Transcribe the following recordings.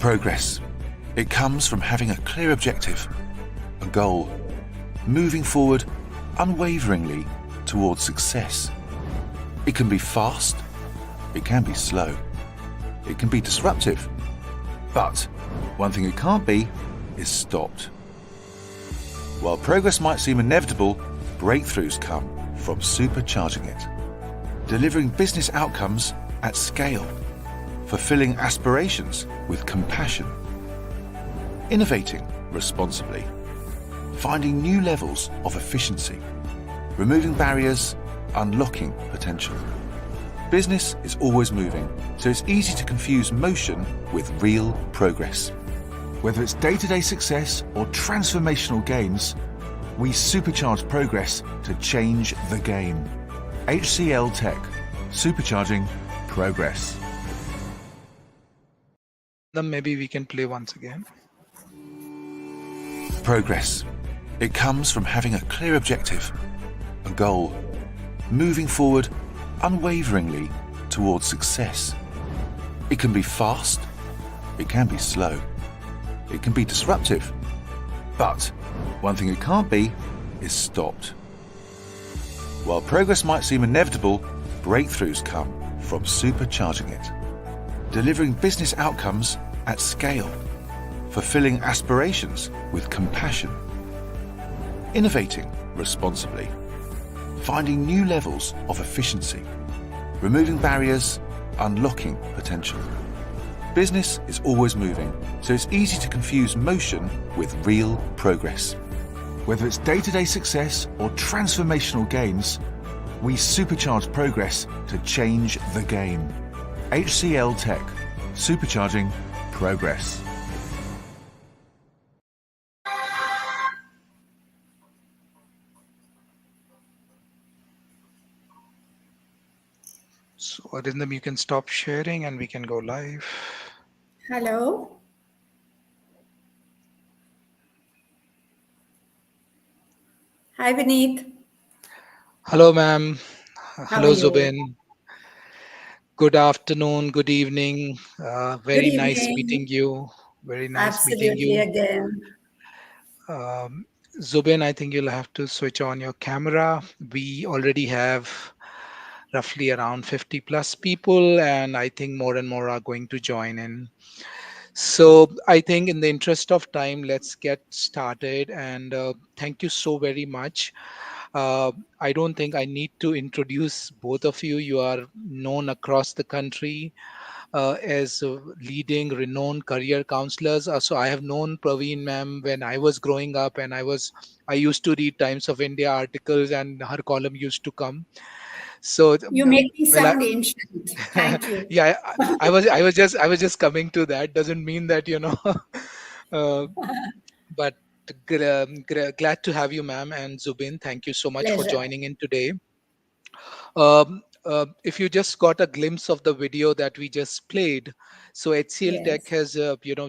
Progress. It comes from having a clear objective, a goal, moving forward unwaveringly towards success. It can be fast, it can be slow, it can be disruptive, but one thing it can't be is stopped. While progress might seem inevitable, breakthroughs come from supercharging it, delivering business outcomes at scale, fulfilling aspirations with compassion, innovating responsibly, finding new levels of efficiency, removing barriers, unlocking potential. Business is always moving, so it's easy to confuse motion with real progress. Whether it's day-to-day success or transformational gains, we supercharge progress to change the game. HCL Tech, supercharging progress. Then maybe we can play once again. Progress. It comes from having a clear objective, a goal, moving forward unwaveringly towards success. It can be fast, it can be slow, it can be disruptive, but one thing it can't be is stopped. While progress might seem inevitable, breakthroughs come from supercharging it, delivering business outcomes at scale, fulfilling aspirations with compassion, innovating responsibly, finding new levels of efficiency, removing barriers, unlocking potential. Business is always moving, so it's easy to confuse motion with real progress. Whether it's day-to-day success or transformational gains, we supercharge progress to change the game. HCL Tech, supercharging progress. So Arindam, you can stop sharing and we can go live. Hello. Hi, Vineet. Hello, ma'am. How Hello, are you? Zubin. Good afternoon, good evening. Very Good nice evening. meeting you. Very nice meeting Absolutely you. again. Zubin, I think you'll have to switch on your camera. We already have roughly around 50 plus people, and I think more and more are going to join in. So I think in the interest of time, let's get started. And thank you so very much. I don't think I need to introduce both of you. You are known across the country as leading renowned career counselors. So I have known Praveen ma'am when I was growing up, and I used to read Times of India articles, and her column used to come. So You make me well, sound ancient. Thank you. yeah, I was just coming to that. Doesn't mean that uh, but glad to have you, ma'am, and Zubin. Thank you so much for Pleasure. joining in today. If you just got a glimpse of the video that we just played, so HCL Yes. Tech has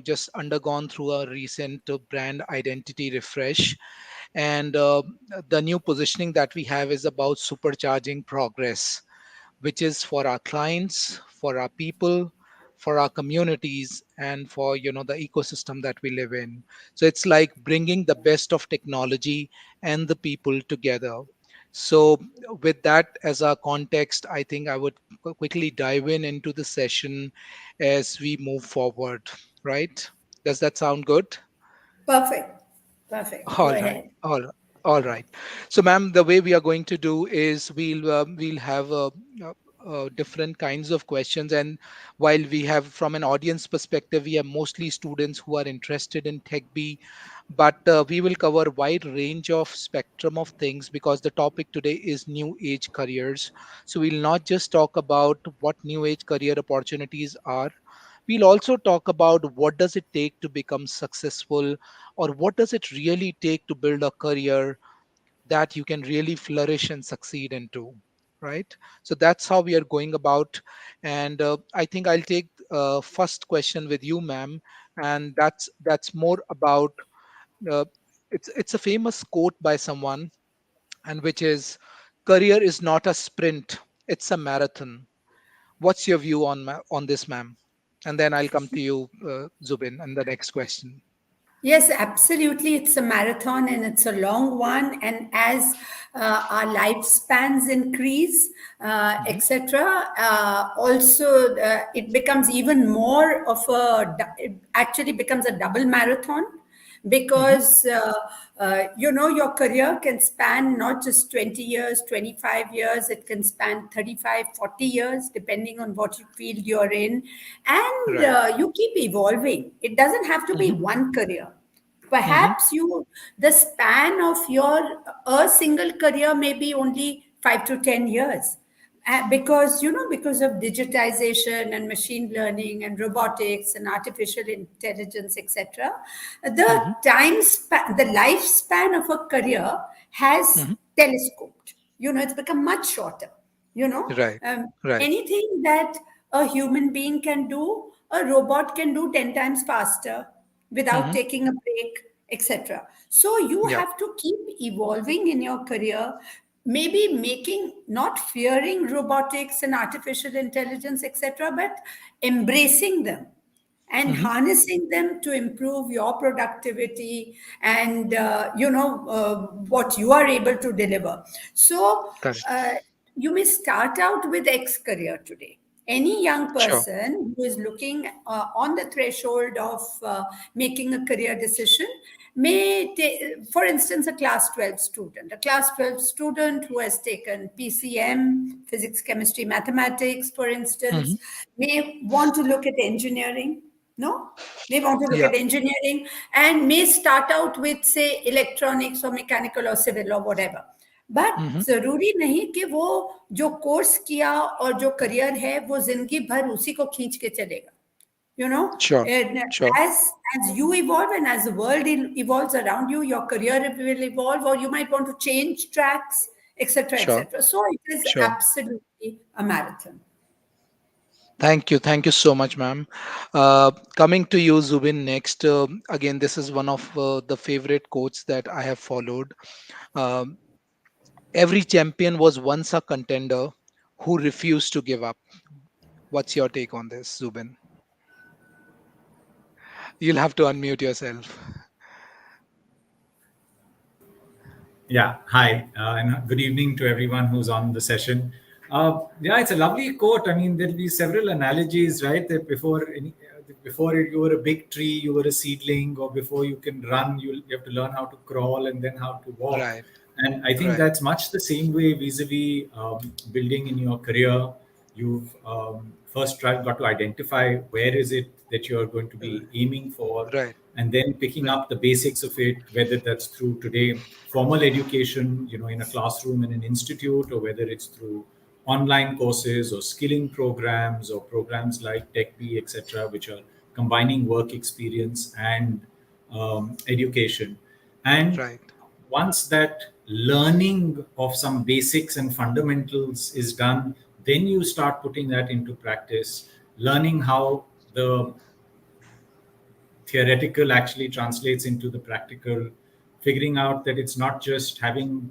just undergone through a recent brand identity refresh, and the new positioning that we have is about supercharging progress, which is for our clients, for our people, for our communities, and for the ecosystem that we live in. So it's like bringing the best of technology and the people together. So with that as our context, I think I would quickly dive into the session as we move forward, right? Does that sound good? Perfect. Perfect. Go All right. ahead. All right. So, ma'am, the way we are going to do is we'll have different kinds of questions, and while we have from an audience perspective, we have mostly students who are interested in TechBee, but we will cover a wide range of spectrum of things because the topic today is new age careers. So we'll not just talk about what new age career opportunities are. We'll also talk about what does it take to become successful, or what does it really take to build a career that you can really flourish and succeed into, right? So that's how we are going about. And I think I'll take first question with you, ma'am, and that's more about uh, it's a famous quote by someone, and which is, career is not a sprint, it's a marathon. What's your view on on this, ma'am? and then I'll come to you, Zubin, and the next question. Yes, absolutely. It's a marathon and it's a long one. And as our lifespans increase, Hmm. etc., also it becomes even more of it actually becomes a double marathon Hmm. because your career can span not just 20 years, 25 years, it can span 35, 40 years depending on what field you're in, and Right. you keep evolving. It doesn't have to be Hmm. one career. Hmm. Perhaps the span of your a single career may be only 5 to 10 years. Because because of digitization and machine learning and robotics and artificial intelligence, etc., the Hmm. the lifespan of a career has Hmm. telescoped. It's become much shorter. you know Right. um, Right. Anything that a human being can do, a robot can do 10 times faster without Hmm. taking a break, etc. So you Yep. have to keep evolving in your career, maybe making, not fearing robotics and artificial intelligence, etc., but embracing them and Hmm. harnessing them to improve your productivity and what you are able to deliver. So Correct. uh, you may start out with X career today. Any young Sure. person who is looking on the threshold of making a career decision may take, for instance, a class 12 student who has taken PCM, physics, chemistry, mathematics, for instance, Hmm. may want to look at engineering. No, they want to look Yeah. at engineering and may start out with, say, electronics or mechanical or civil or whatever. But Hmm. जरूरी नहीं कि वो जो course किया और जो career है वो जिंदगी भर उसी को खींच के चलेगा. you know Sure. and Sure. as you evolve and as the world evolves around you, your career will evolve, or you might want to change tracks, etc., Sure. etc. So it is Sure. absolutely a marathon. Thank you. Thank you so much, ma'am. Coming to you, Zubin, next. Again, this is one of the favorite quotes that I have followed. Um, every champion was once a contender who refused to give up. What's your take on this, Zubin? You'll have to unmute yourself. Yeah, hi, and good evening to everyone who's on the session. Yeah, it's a lovely quote. I mean, there'll be several analogies, right? That before you were a big tree, you were a seedling, or before you can run, you have to learn how to crawl and then how to walk. Right. And I think Right. that's much the same way vis-a-vis building in your career. You've got to identify where is it that you're going to be aiming for, Right. and then picking Right. up the basics of it, whether that's through today formal education, in a classroom in an institute, or whether it's through online courses or skilling programs or programs like TechBee, etc., which are combining work experience and education. And Right. once that learning of some basics and fundamentals is done, then you start putting that into practice, learning how the theoretical actually translates into the practical, figuring out that it's not just having,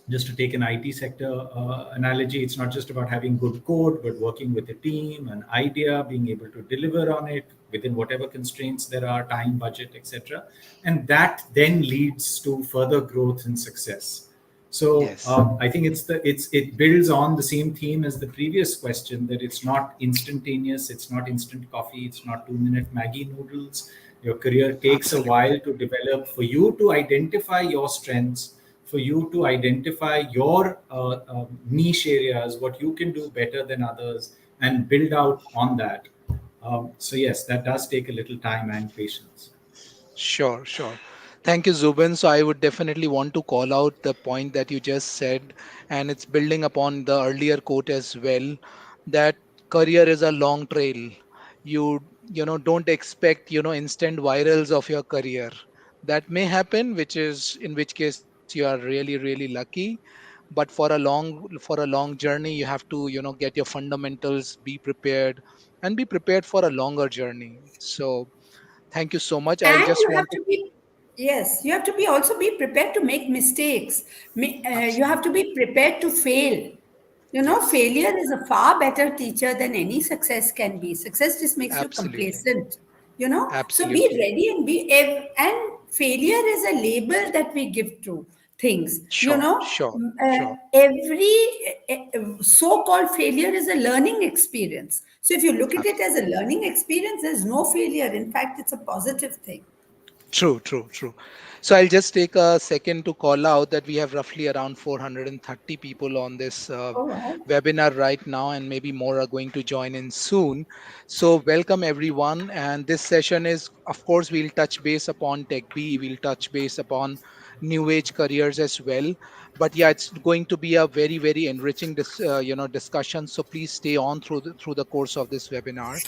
just to take an IT sector analogy, it's not just about having good code, but working with a team, an idea, being able to deliver on it within whatever constraints there are, time, budget, etc. And that then leads to further growth and success. So Yes. I think it builds on the same theme as the previous question, that it's not instantaneous, it's not instant coffee, it's not 2-minute Maggie noodles. Your career takes a while Absolutely. to develop, for you to identify your strengths, for you to identify your niche areas, what you can do better than others, and build out on that. So yes, that does take a little time and patience. Sure, sure. Thank you, Zubin. So I would definitely want to call out the point that you just said, and it's building upon the earlier quote as well, that career is a long trail. Don't expect, instant virals of your career. That may happen, which is in which case you are really, really lucky. But for a long journey, you have to, get your fundamentals, be prepared, and be prepared for a longer journey. So thank you so much. I'll And just you have want to to be, yes, you have to also be prepared to make mistakes. You have to absolutely. be prepared to fail. Yes. Failure is a far better teacher than any success can be. Success just makes you Absolutely. complacent. So be Absolutely. ready and failure is a label that we give to things. Sure. Sure. Sure. Every so-called failure is a learning experience. So if you look at it as a Absolutely. learning experience, there's no failure. In fact, it's a positive thing. True. So I'll just take a second to call out that we have roughly around 430 people on this Oh, wow. webinar right now, and maybe more are going to join in soon. So welcome everyone. And this session is, of course, we'll touch base upon TechBee, we'll touch base upon new age careers as well. But yeah, it's going to be a very enriching discussion. So please stay on through the course of this webinar.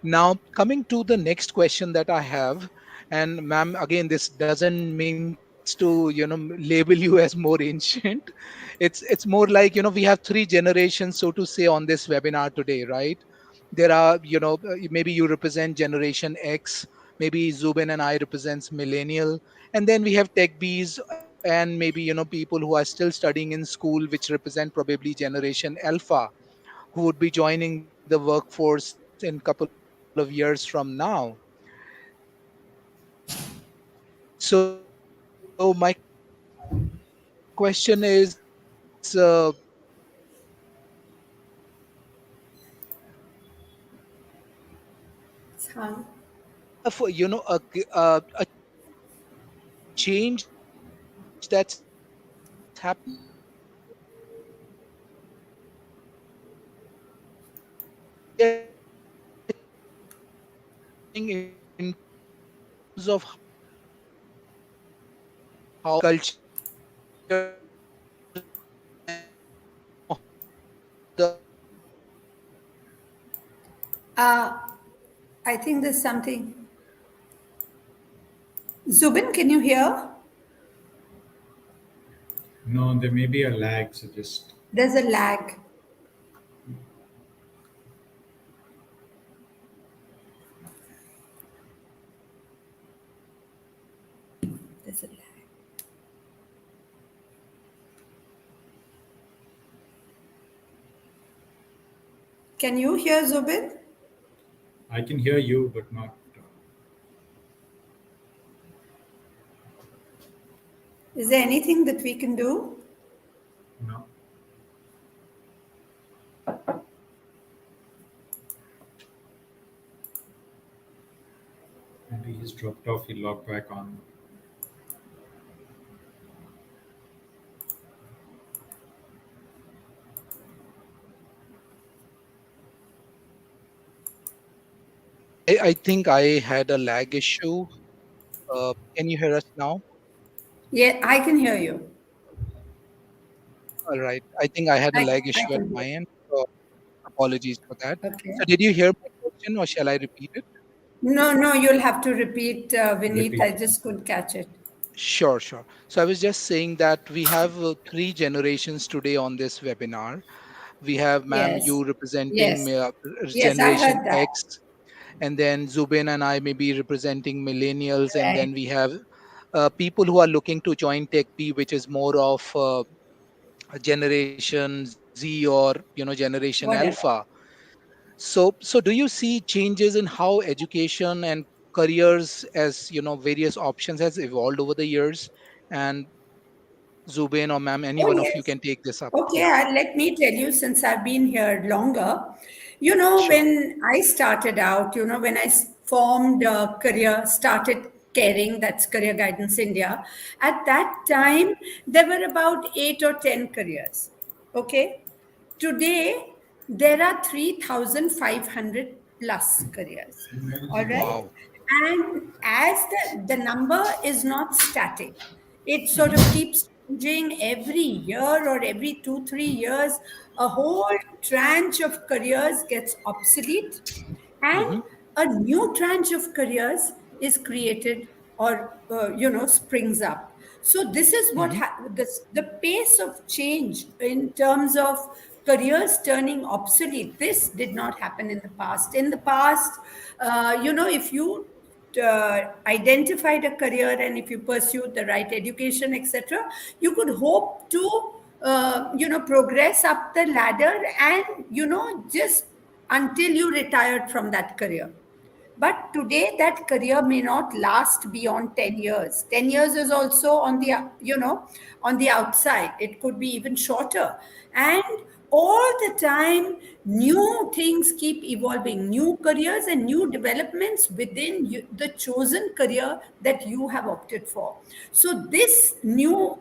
Now, coming to the next question that I have, and ma'am, again, this doesn't mean to label you as more ancient. It's more like we have three generations, so to say, on this webinar today, right? There are maybe you represent Generation X, maybe Zubin and I represents millennial, and then we have tech bees and maybe people who are still studying in school, which represent probably Generation Alpha, who would be joining the workforce in couple of years from now. So my question is, Huh. a change that's happening in terms of Uh, I think there's something. Zubin, can you hear? No, there may be a lag, so just There's a lag. There's a lag. Can you hear Zubin? I can hear you, but not. Is there anything that we can do? No. Maybe he's dropped off. He logged back on. I think I had a lag issue. Can you hear us now? Yeah, I can hear you. All right. I think I had a lag I issue at can my hear. end. So apologies for that. Okay. So did you hear my question or shall I repeat it? No, you'll have to repeat, Vineet. Repeat. I just couldn't catch it. Sure. So I was just saying that we have three generations today on this webinar. We have, ma'am, Yes. you representing Yes. Yes, I Generation heard that. X, and then Zubin and I may be representing millennials, and Right. then we have people who are looking to join TechBee, which is more of a Generation Z or Generation Whatever. Alpha. So do you see changes in how education and careers as various options has evolved over the years? And Zubin or ma'am, any Oh, one of you yes. can take this up. Okay, Yeah, let me tell you, since I've been here longer, sure. when I started out, when I formed a career, started caring, that's Career Guidance India, at that time, there were about 8 or 10 careers. Okay. Today, there are 3,500 plus careers. All right. Wow. And as the number is not static, it sort of keeps changing every year or every 2, 3 years. A whole tranche of careers gets obsolete, and Mm-hmm. a new tranche of careers is created or springs up. So this is what Mm-hmm. the pace of change in terms of careers turning obsolete. This did not happen in the past. In the past, if you identified a career and if you pursued the right education, etc., you could hope to progress up the ladder and, just until you retired from that career. But today, that career may not last beyond 10 years. 10 years is also on the, on the outside. It could be even shorter. And all the time, new things keep evolving, new careers and new developments within the chosen career that you have opted for. So, this new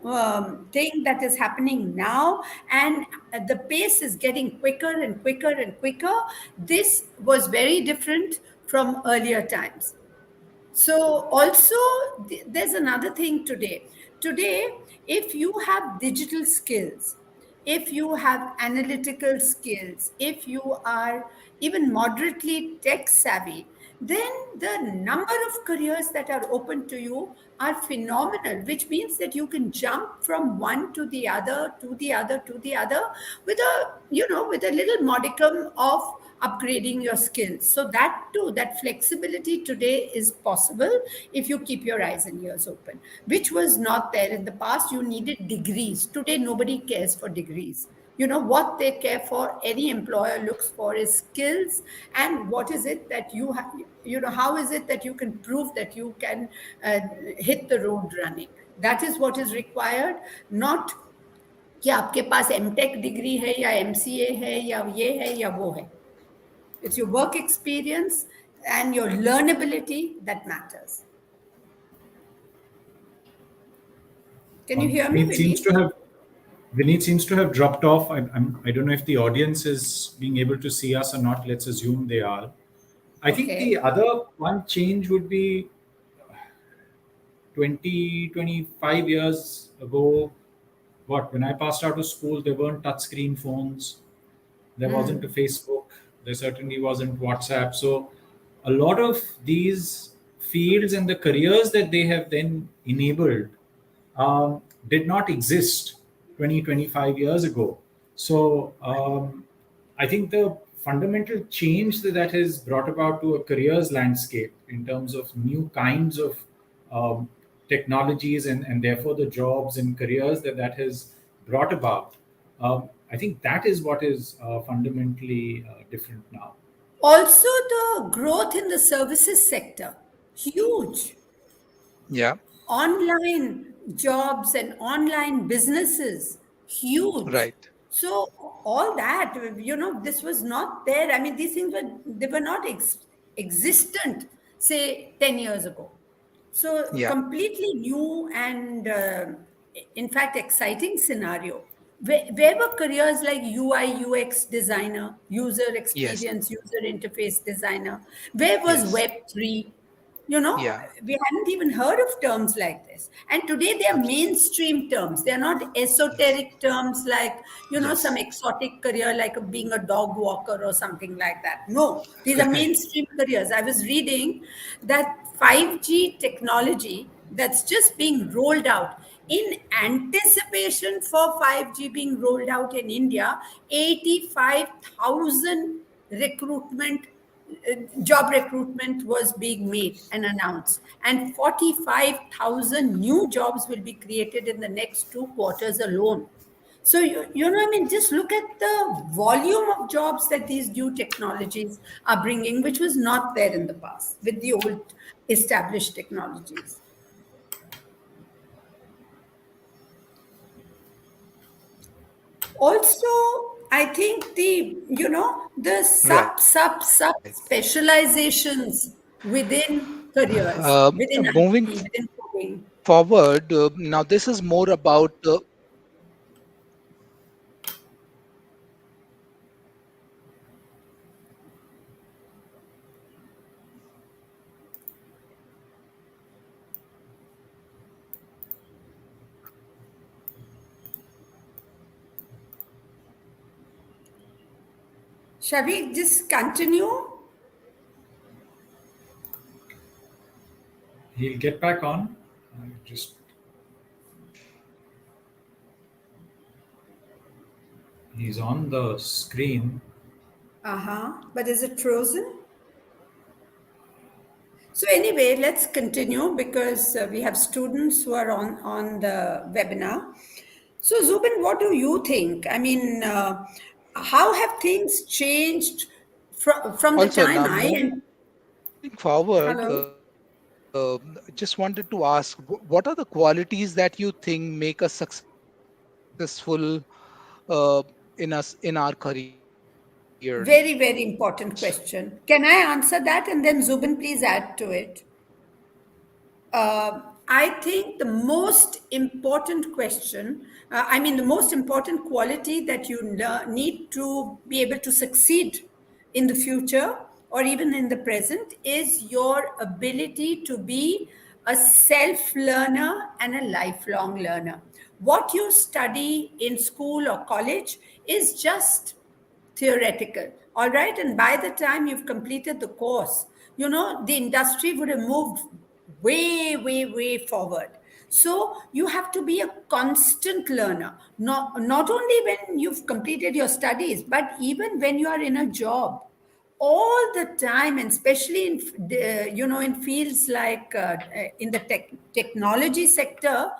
thing that is happening now, and the pace is getting quicker and quicker and quicker, this was very different from earlier times. So also there's another thing today. Today, if you have digital skills, if you have analytical skills, if you are even moderately tech savvy, then the number of careers that are open to you are phenomenal, which means that you can jump from one to the other, to the other, to the other, with with a little modicum of upgrading your skills. So that too, that flexibility today is possible if you keep your eyes and ears open, which was not there in the past. You needed degrees. Today, nobody cares for degrees. What they care for, any employer looks for, is skills. And what is it that you have, how is it that you can prove that you can hit the road running? That is what is required, not कि आपके पास MTech degree है या MCA है या ये है या वो है. It's your work experience and your learnability that matters. Can you hear me? Vineet seems to have dropped off. I don't know if the audience is being able to see us or not. Let's assume they are. I think the other one change would be 25 years ago. When I passed out of school, there weren't touchscreen phones. There wasn't a Facebook. There certainly wasn't WhatsApp. So a lot of these fields and the careers that they have then enabled did not exist 25 years ago. So I think the fundamental change that has brought about to a careers landscape in terms of new kinds of technologies and therefore the jobs and careers that has brought about, I think that is what is fundamentally different now. Also, the growth in the services sector, huge. Yeah. Online jobs and online businesses, huge. Right. So all that, this was not there. I mean, these things were not existent, say, 10 years ago. So completely new and, in fact, exciting scenario. Where were careers like UI, UX designer, user experience, user interface designer? Where was Web3? We hadn't even heard of terms like this. And today they are mainstream terms. They're not esoteric terms like, some exotic career like being a dog walker or something like that. No, these are mainstream careers. I was reading that 5G technology that's just being rolled out, in anticipation for 5G being rolled out in India, 85,000 job recruitment was being made and announced, and 45,000 new jobs will be created in the next 2 quarters alone. So, just look at the volume of jobs that these new technologies are bringing, which was not there in the past with the old established technologies. Also, I think the sub specializations within careers, within moving IT, within coding. Forward, now this is more about Shall we just continue? He'll get back on. He's on the screen. But is it frozen? So anyway, let's continue because we have students who are on the webinar. So, Zubin, what do you think? I mean, how have things changed from the Also, time now I moving and forward, hello? just wanted to ask, what are the qualities that you think make us successful in our careers? Very, very important question. Can I answer that? And then Zubin, please add to it. I think the most important question, the most important quality that you need to be able to succeed in the future or even in the present is your ability to be a self learner and a lifelong learner. What you study in school or college is just theoretical. All right. And by the time you've completed the course, the industry would have moved way, way, way forward. So you have to be a constant learner, not only when you've completed your studies, but even when you are in a job all the time, and especially in fields like in the technology sector,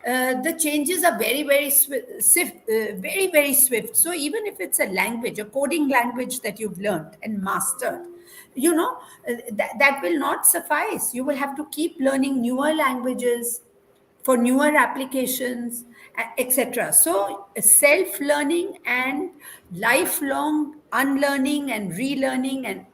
the changes are very, very swift, very, very swift. So even if it's a language, a coding language that you've learned and mastered, that will not suffice. You will have to keep learning newer languages for newer applications, etc. So, self learning and lifelong unlearning and relearning and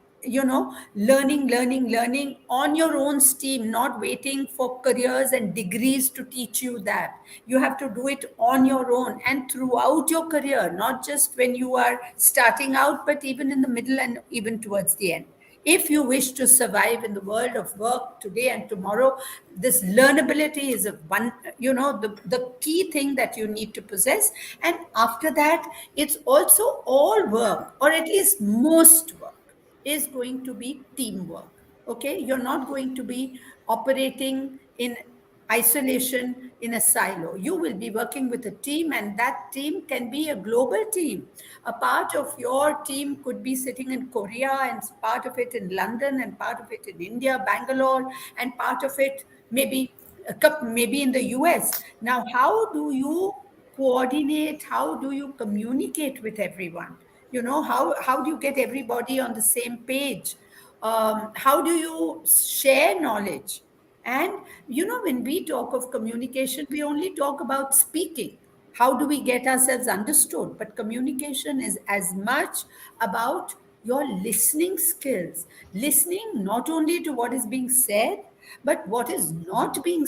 learning on your own steam, not waiting for careers and degrees to teach you that. You have to do it on your own and throughout your career, not just when you are starting out, but even in the middle and even towards the end. If you wish to survive in the world of work today and tomorrow, this learnability is the key thing that you need to possess. And after that, it's also all work, or at least most work is going to be teamwork. Okay, you're not going to be operating in isolation in a silo. You will be working with a team, and that team can be a global team. A part of your team could be sitting in Korea, and part of it in London, and part of it in India, Bangalore, and part of it maybe in the US. Now, how do you coordinate? How do you communicate with everyone? How do you get everybody on the same page? How do you share knowledge? And when we talk of communication, we only talk about speaking. How do we get ourselves understood? But communication is as much about your listening skills, listening not only to what is being said, but what is not being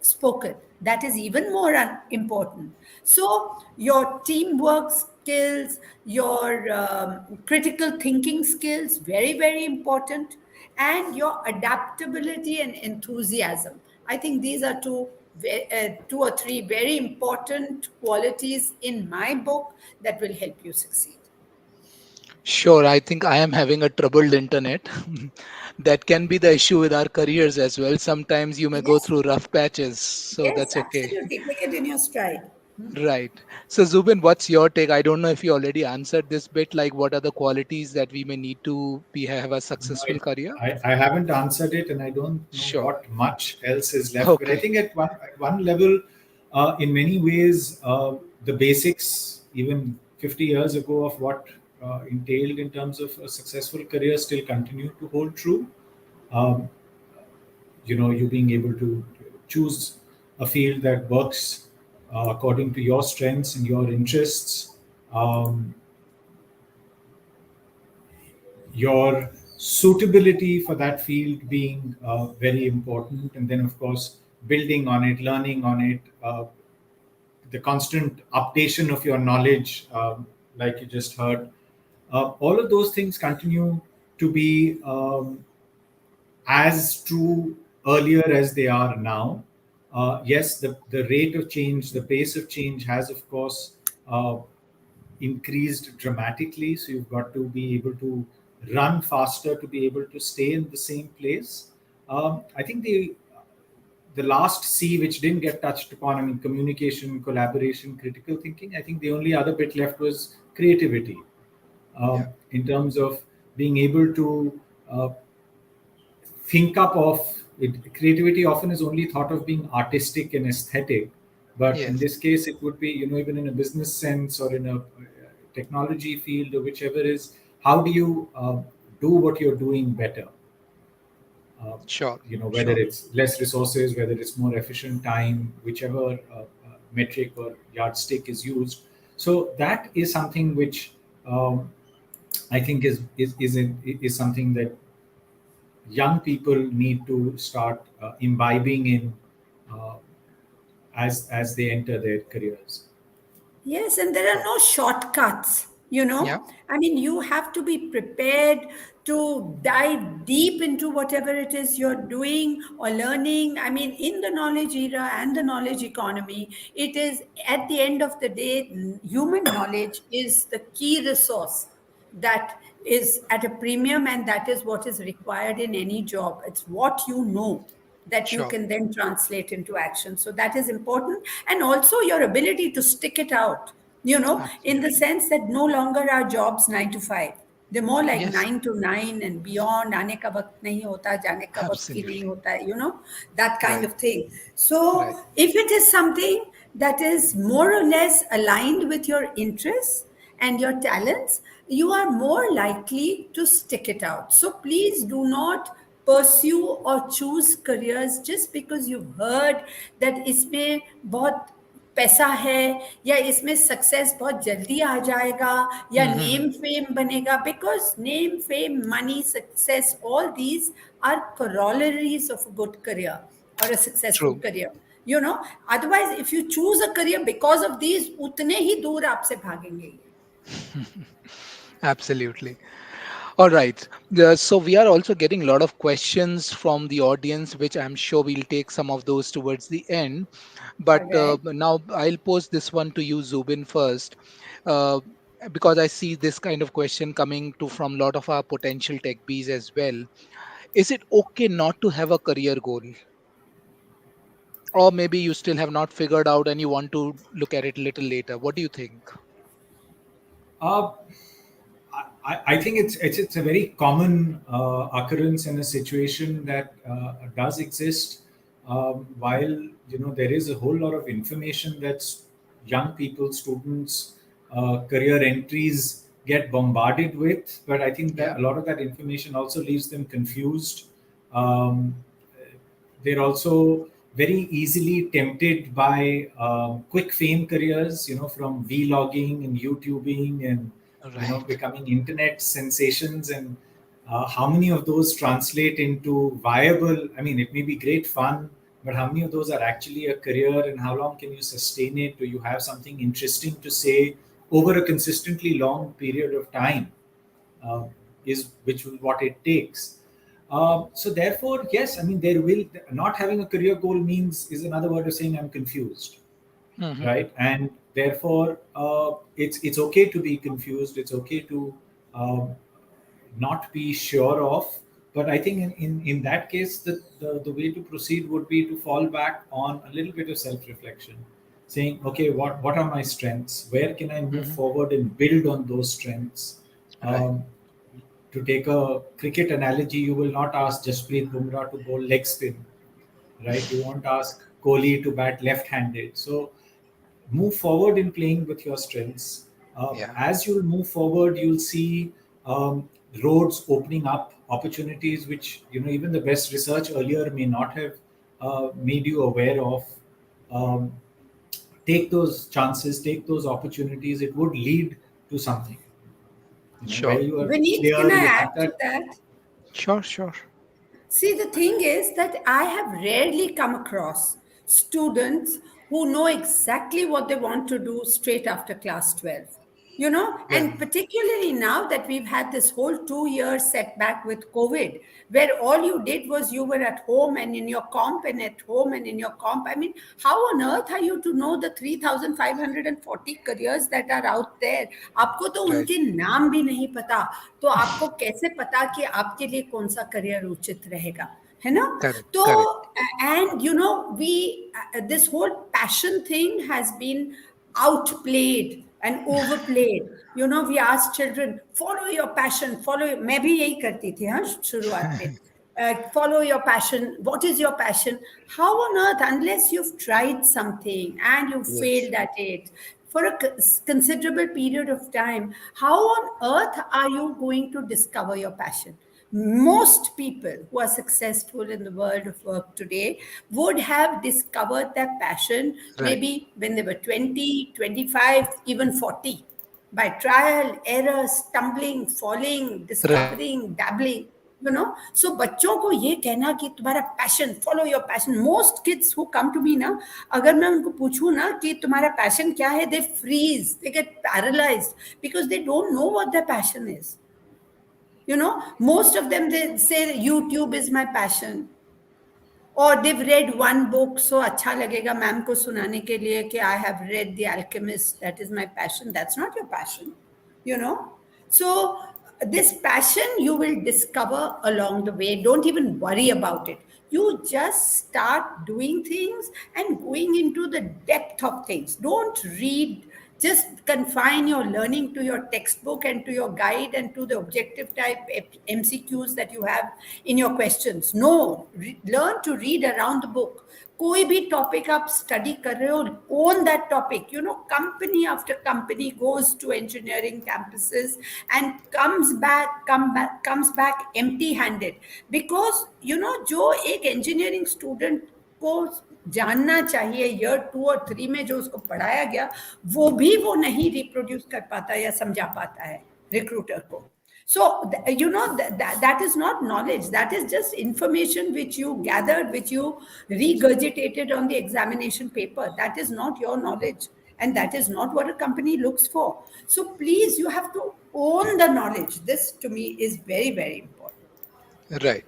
spoken. That is even more important. So, your teamwork skills, your critical thinking skills, very, very important, and your adaptability and enthusiasm. I think these are two or three very important qualities in my book that will help you succeed. Sure, I think I am having a troubled internet. That can be the issue with our careers as well. Sometimes you may go Yes, through rough patches, so yes, that's okay. absolutely. Take it in your stride. Right. So, Zubin, what's your take? I don't know if you already answered this bit, like what are the qualities that we may need to be have a No, successful career? I haven't answered it, and I don't know Sure. what much else is left. But I Okay. think at one level, in many ways, the basics, even 50 years ago, of what entailed in terms of a successful career, still continue to hold true. Um, you being able to choose a field that works according to your strengths and your interests. Um, your suitability for that field being very important, and then of course building on it, learning on it, the constant updation of your knowledge, like you just heard. All of those things continue to be as true earlier as they are now. Yes, the rate of change, the pace of change has, of course, uh, increased dramatically. So you've got to be able to run faster to be able to stay in the same place. I think the last C, which didn't get touched upon, I mean, communication, collaboration, critical thinking. I think the only other bit left was creativity, Yeah. in terms of being able to think up of it. Creativity often is only thought of being artistic and aesthetic, But in Yes. this case, it would be, even in a business sense or in a technology field or whichever is, how do you do what you're doing better? uh, Sure. Whether Sure. it's less resources, whether it's more efficient time, whichever metric or yardstick is used. So that is something which I think is something that young people need to start imbibing in uh, as they enter their careers. Yes, and there are Sure. no shortcuts, you Yeah. know. I mean, you have to be prepared to dive deep into whatever it is you're doing or learning. I mean, in the knowledge era and the knowledge economy, it is at the end of the day, human knowledge is the key resource that is at a premium, and that is what is required in any job. It's what you know that you Sure. can then translate into action. So that is important. And also your ability to stick it out, in the Absolutely. sense that no longer are jobs 9 to 5. They're more like Yes. 9 to 9 and beyond. आने का वक्त नहीं होता, जाने का वक्त ही नहीं Absolutely. होता है, that kind Right. of thing. So Right. if it is something that is more or less aligned with your interests and your talents, you are more likely to stick it out. So please do not pursue or choose careers just because you've heard that इसमें बहुत पैसा है या इसमें success बहुत जल्दी आ जाएगा या Mm-hmm. नेम फेम बनेगा, because name fame money success all these are corollaries of a good career or a successful True. career. Otherwise if you choose a career because of these, उतने ही दूर आपसे भागेंगे ये. Absolutely. All right. So we are also getting a lot of questions from the audience, which I'm sure we'll take some of those towards the end. But All right. now I'll pose this one to you, Zubin, first, uh, because I see this kind of question coming to from a lot of our potential tech bees as well. Is it okay not to have a career goal? Or maybe you still have not figured out and you want to look at it a little later. What do you think? Uh, I think it's a very common occurrence in a situation that does exist. While there is a whole lot of information that's young people, students, career entries get bombarded with, but I think Yeah. that a lot of that information also leaves them confused. Um, they're also very easily tempted by quick fame careers, from vlogging and YouTubing and Right. becoming internet sensations. And how many of those translate into viable? I mean, it may be great fun, but how many of those are actually a career, and how long can you sustain it? Do you have something interesting to say over a consistently long period of time? uh, is which is what it takes. So therefore, yes, I mean, there will not having a career goal means is another word of saying I'm confused, Hmm. right? And therefore, it's okay to be confused. It's okay to um, not be sure of. But I think in that case, the way to proceed would be to fall back on a little bit of self-reflection, saying, okay, what are my strengths? Where can I move Hmm. forward and build on those strengths? Right. Um, to take a cricket analogy, you will not ask Jasprit Bumrah to bowl leg spin, right? You won't ask Kohli to bat left-handed. So move forward in playing with your strengths. Yeah. As you'll move forward, you'll see roads opening up, opportunities which even the best research earlier may not have made you aware of. Um, Take those chances, take those opportunities. It would lead to something. Where Sure. you are Vineet, can clear, I you add have to that. that? Sure. Sure. See, the thing is that I have rarely come across students who know exactly what they want to do straight after class 12. Yeah. And particularly now that we've had this whole 2 year setback with COVID, where all you did was you were at home and in your comp and at home and in your comp. I mean, how on earth are you to know the 3,540 careers that are out there? आपको तो Right. उनके नाम भी नहीं पता, तो आपको कैसे पता कि आपके लिए कौन सा करियर उचित रहेगा, है ना? Correct. तो Correct. and we this whole passion thing has been outplayed and overplayed. We ask children, follow your passion, follow. मैं भी यही करती थी, हाँ, शुरुआत में. follow your passion. What is your passion? How on earth, unless you've tried something and you Yes. failed at it for a considerable period of time, how on earth are you going to discover your passion? Most people who are successful in the world of work today would have discovered their passion Right. maybe when they were 20, 25, even 40, by trial, error, stumbling, falling, Right. discovering, dabbling. So बच्चों को ये कहना कि तुम्हारा passion, follow your passion. Most kids who come to me ना, अगर मैं उनको पूछूं ना कि तुम्हारा पैशन क्या है, they freeze, they get paralysed because they don't know what their passion is. Most of them, they say YouTube is my passion, or they've read one book, so अच्छा लगेगा मैम को सुनाने के लिए कि I have read The Alchemist, that is my passion. That's not your passion, you know. So this passion you will discover along the way. Don't even worry about it. You just start doing things and going into the depth of things. Don't read, just confine your learning to your textbook and to your guide and to the objective type MCQs that you have in your questions. No, learn to read around the book. कोई भी topic आप study कर रहे हो, own that topic. Company after company goes to engineering campuses and comes back empty handed, because जो एक engineering student को जानना चाहिए ईयर 2 और 3 में जो उसको पढ़ाया गया, वो नहीं रिप्रोड्यूस कर पाता या समझा पाता है रिक्रूटर को. So, that is not knowledge. That is just information which you gathered, which you regurgitated on the examination paper. That is not your knowledge. And that is not what a company looks for. So, please, you have to own the knowledge. This, to me, is very, very important. Right.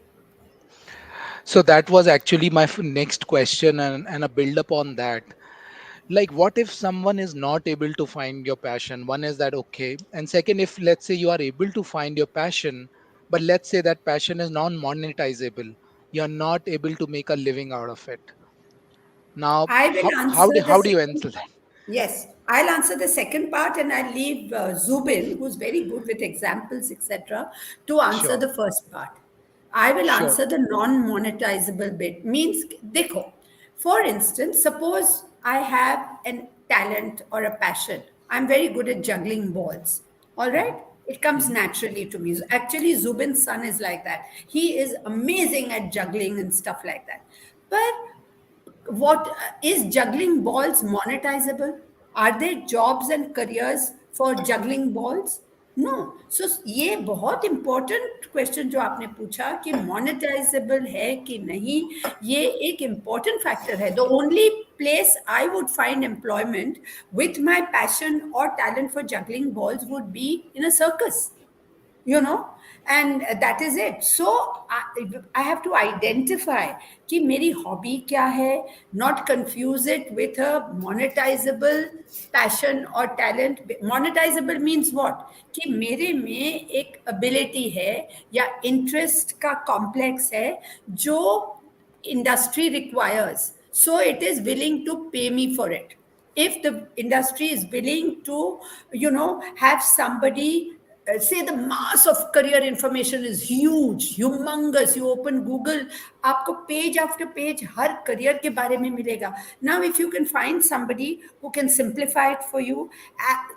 So that was actually my next question, and a build up on that. Like, what if someone is not able to find your passion? One is that okay, and second, if let's say you are able to find your passion, but let's say that passion is non-monetizable, you're not able to make a living out of it. Now, I will answer how the do you second. answer that? Yes, I'll answer the second part, and I'll leave Zubin, who's very good with examples, etc., to answer Sure, the first part. I will sure. answer the non-monetizable bit. Means, dekho, for instance, suppose I have a talent or a passion. I'm very good at juggling balls. All right? It comes Mhm. naturally to me. Actually, Zubin's son is like that. He is amazing at juggling and stuff like that. But what is juggling balls monetizable? Are there jobs and careers for juggling balls? No. So ये बहुत important question जो आपने पूछा कि monetizable है कि नहीं, ये एक important factor है. The only place I would find employment with my passion or talent for juggling balls would be in a circus, and that is it. So I have to identify कि मेरी hobby क्या है, not confuse it with a monetizable passion or talent. Monetizable means what? कि मेरे में एक ability है या interest का complex है जो industry requires, so it is willing to pay me for it. If the industry is willing to have somebody, say the mass of career information is huge, humongous. You open Google, आपको page after page हर career के बारे में मिलेगा. Now, if you can find somebody who can simplify it for you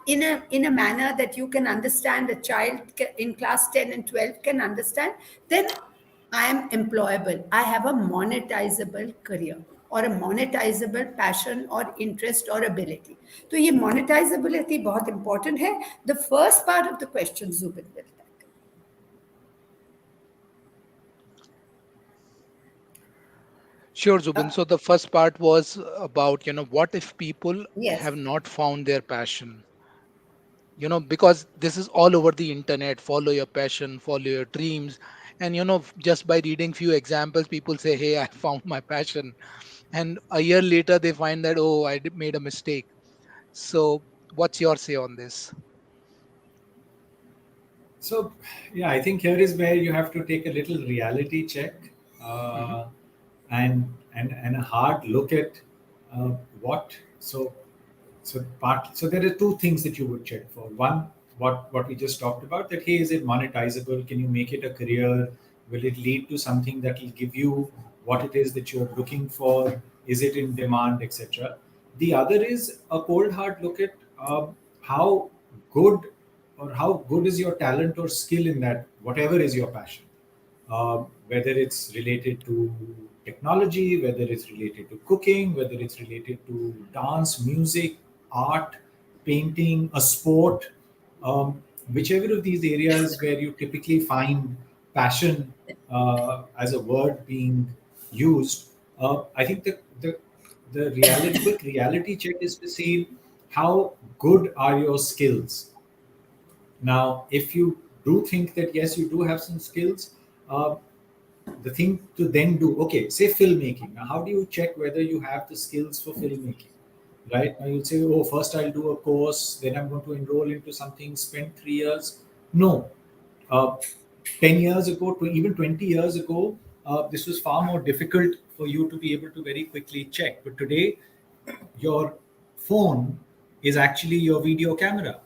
in a manner that you can understand, a child in class 10 and 12 can understand, then I am employable. I have a monetizable career or a monetizable passion or interest or ability. तो ये monetizability बहुत important है. The first part of the question, Zubin will tackle. Sure, Zubin. So the first part was about, what if people Yes. have not found their passion? Because this is all over the internet. Follow your passion, follow your dreams. And, just by reading few examples, people say, hey, I found my passion. And a year later, they find that, oh, made a mistake. So what's your say on this? So, yeah, I think here is where you have to take a little reality check, Mhm. and a hard look at what. So there are two things that you would check for. One, what we just talked about, that hey, is it monetizable? Can you make it a career? Will it lead to something that will give you what it is that you're looking for? Is it in demand, etc.? The other is a cold hard look at how good how good is your talent or skill in that, whatever is your passion. Whether it's related to technology, whether it's related to cooking, whether it's related to dance, music, art, painting, a sport, whichever of these areas where you typically find passion as a word being used, I think the quick reality check is to see how good are your skills. Now, if you do think that yes, you do have some skills, uh, the thing to then do, okay, say filmmaking. Now, how do you check whether you have the skills for filmmaking? Right now, you'll say, oh, first I'll do a course, then I'm going to enroll into something, spend 3 years. No, uh, 10 years ago, to even 20 years ago, this was far more difficult for you to be able to very quickly check. But today, your phone is actually your video camera,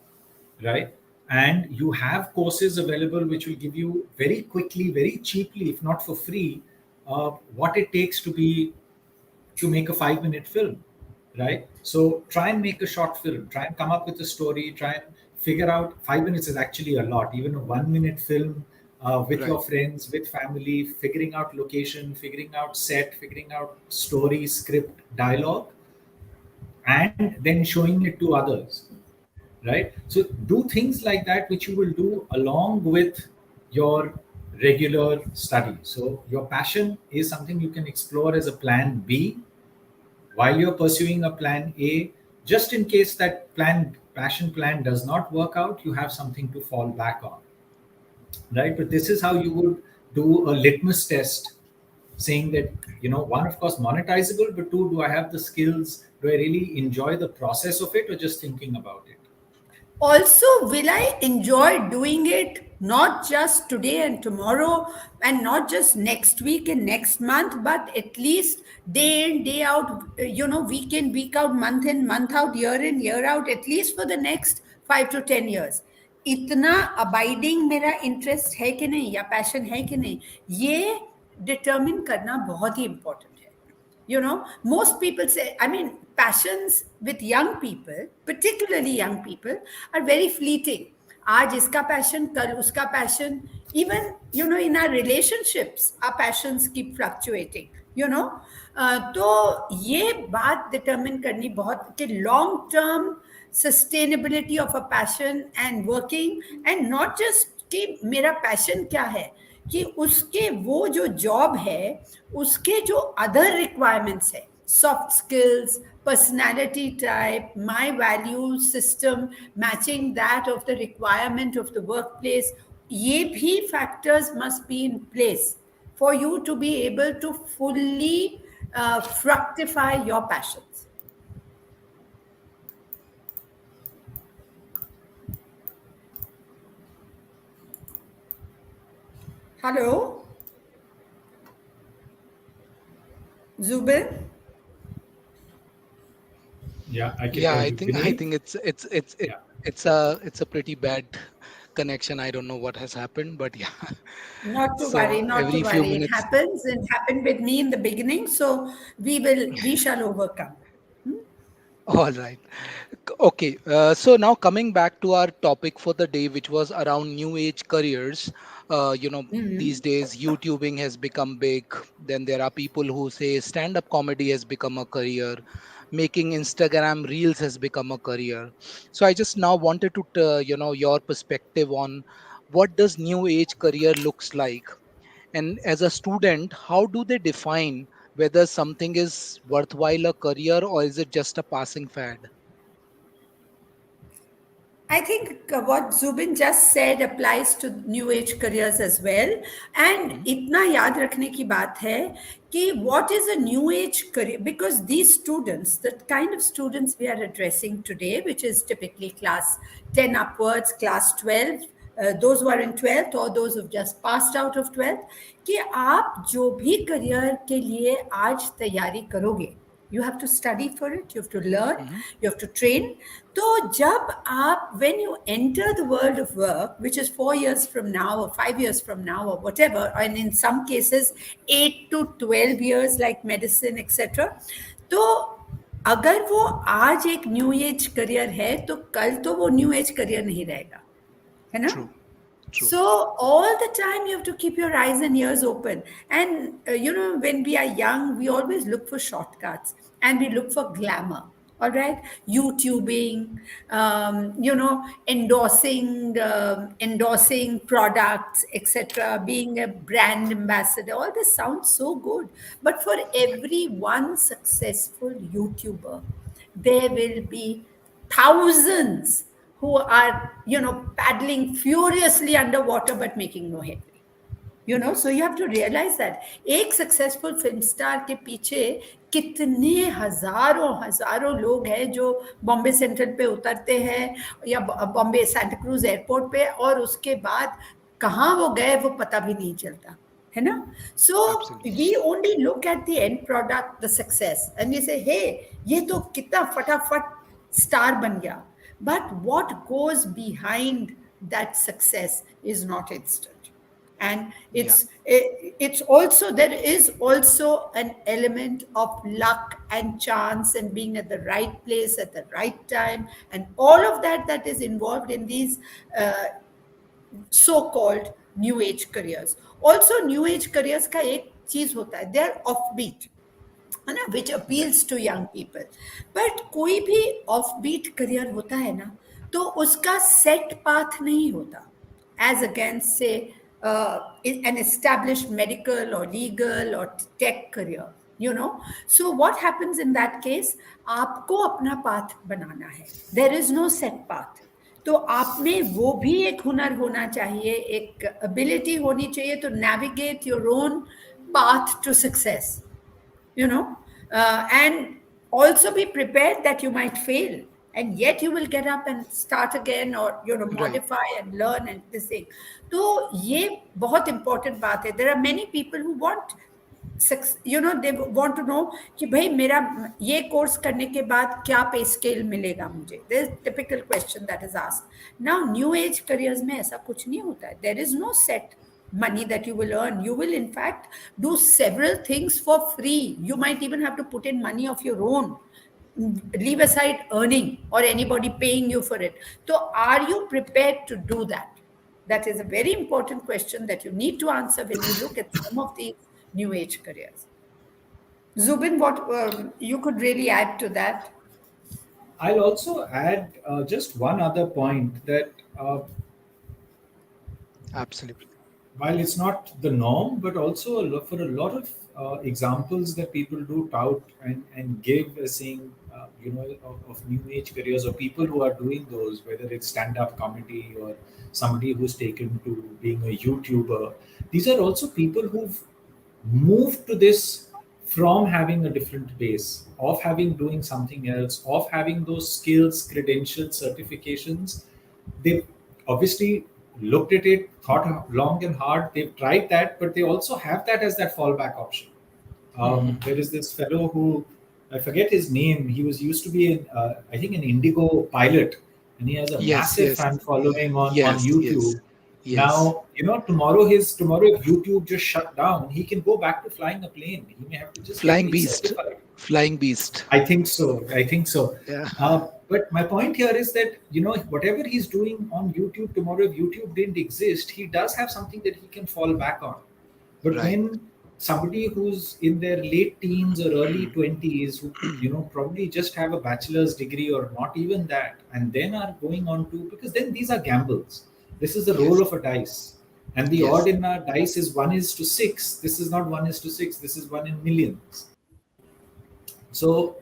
right? And you have courses available which will give you very quickly, very cheaply, if not for free, what it takes to make a 5 minute film, right? So try and make a short film, try and come up with a story, try and figure out. 5 minutes is actually a lot. Even a 1 minute film with Right. your friends, with family, figuring out location, figuring out set, figuring out story, script, dialogue, and then showing it to others, right? So do things like that which you will do along with your regular study. So your passion is something you can explore as a plan B while you're pursuing a plan A, just in case that passion plan does not work out, you have something to fall back on, right? But this is how you would do a litmus test, saying that, one, of course, monetizable, but two, do I have the skills? Do I really enjoy the process of it, or just thinking about it? Also, will I enjoy doing it not just today and tomorrow, and not just next week and next month, but at least day in, day out, week in, week out, month in, month out, year in, year out, at least for the next 5 to 10 years. इतना abiding मेरा interest है कि नहीं या passion है कि नहीं, ये डिटर्मिन करना बहुत ही इंपॉर्टेंट है. Most people say, I mean, passions with young people, particularly young people, are very fleeting. आज इसका पैशन, कल उसका passion. Even, in our relationships, our passions keep fluctuating. तो ये बात डिटर्मिन करनी बहुत कि long term sustainability of a passion and working, and not just कि मेरा पैशन क्या है, कि उसके वो जो जॉब है उसके जो अदर रिक्वायरमेंट्स है, soft skills, personality type, my value system matching that of the requirement of the workplace, ये भी factors must be in place for you to be able to fully fructify your passions. Hello, Zubin? Yeah, I can. Yeah, Oh, I you think finished? Yeah. it's a pretty bad connection. I don't know what has happened, but yeah. Not to So worry, not to every few worry. It minutes. happens. It happened with me in the beginning, so we shall overcome. All right. Okay. So now coming back to our topic for the day, which was around new age careers. These days YouTubing has become big. Then there are people who say stand-up comedy has become a career. Making Instagram reels has become a career. So I just now wanted to, your perspective on what does new age career looks like, and as a student, how do they define whether something is worthwhile a career or is it just a passing fad? I think what Zubin just said applies to new age careers as well. And Mhm. itna yaad rakhne ki baat hai कि what is a new age career, because these students, the kind of students we are addressing today, which is typically class 10 upwards, class 12, those who are in 12th or those who've just passed out of 12th, कि आप जो भी career के लिए आज तैयारी करोगे, You have to study for it, you have to learn, you have to train. तो जब आप, when you enter the world of work, which is 4 years from now or 5 years from now or whatever, and in some cases 8 to 12 years like medicine etc., तो अगर वो आज एक new age career है तो कल तो वो न्यू एज करियर नहीं रहेगा, है ना? True. True. So all the time you have to keep your eyes and ears open. And when we are young, we always look for shortcuts and we look for glamour. All right, YouTubing, endorsing products, etc., being a brand ambassador. All this sounds so good, but for every one successful YouTuber, there will be thousands who are paddling furiously underwater but making no headway. So you have to realize that एक successful film star के पीछे कितने हजारों लोग हैं जो Bombay central पे उतरते हैं या बॉम्बे सांता क्रूज एयरपोर्ट पे, और उसके बाद कहाँ वो गए वो पता भी नहीं चलता, है ना? So we only look at the end product, the success, and we say, hey, ये तो कितना फटाफट स्टार बन गया. But what goes behind that success is not instant. And it's also, there is also an element of luck and chance and being at the right place at the right time, and all of that is involved in these so-called new age careers. Also new age careers का एक चीज होता है, they are offbeat, है ना, which appeals to young people. But कोई भी offbeat career होता है ना, तो उसका set path नहीं होता, as against say an established medical or legal or tech career. So what happens in that case? आपको अपना path बनाना है. There is no set path. तो आप में वो भी एक हुनर होना चाहिए, एक ability होनी चाहिए to navigate your own path to success. And also be prepared that you might fail, and yet you will get up and start again, or modify and learn and this thing. तो ये बहुत important बात है. There are many people who want they want to know कि भाई मेरा ये course करने के बाद क्या पे स्केल मिलेगा मुझे. There's typical question that is asked. Now new age careers में ऐसा कुछ नहीं होता है. There is no set money that you will earn. You will in fact do several things for free. You might even have to put in money of your own, leave aside earning or anybody paying you for it. So are you prepared to do that? That is a very important question that you need to answer when you look at some of these new age careers. Zubin, what you could really add to that? I'll also add just one other point that Absolutely. while it's not the norm, but also for a lot of examples that people do tout and give as saying, of new age careers or people who are doing those, whether it's stand-up comedy or somebody who's taken to being a YouTuber. These are also people who've moved to this from having a different base, of having doing something else, of having those skills, credentials, certifications. They've obviously looked at it, thought long and hard. They've tried that, but they also have that as that fallback option. There is this fellow who, I forget his name. He used to be I think an Indigo pilot, and he has a massive fan following on YouTube. Yes. Now, tomorrow if YouTube just shut down, he can go back to flying a plane. He may have to just Flying beast. I think so. Yeah. But my point here is that, whatever he's doing on YouTube tomorrow, if YouTube didn't exist, he does have something that he can fall back on. But when somebody who's in their late teens or early 20s, who, probably just have a bachelor's degree or not even that, and then are going on to, because then these are gambles. This is the roll of a dice. And the odd in our dice is 1:6. This is not 1:6. This is 1 in millions. So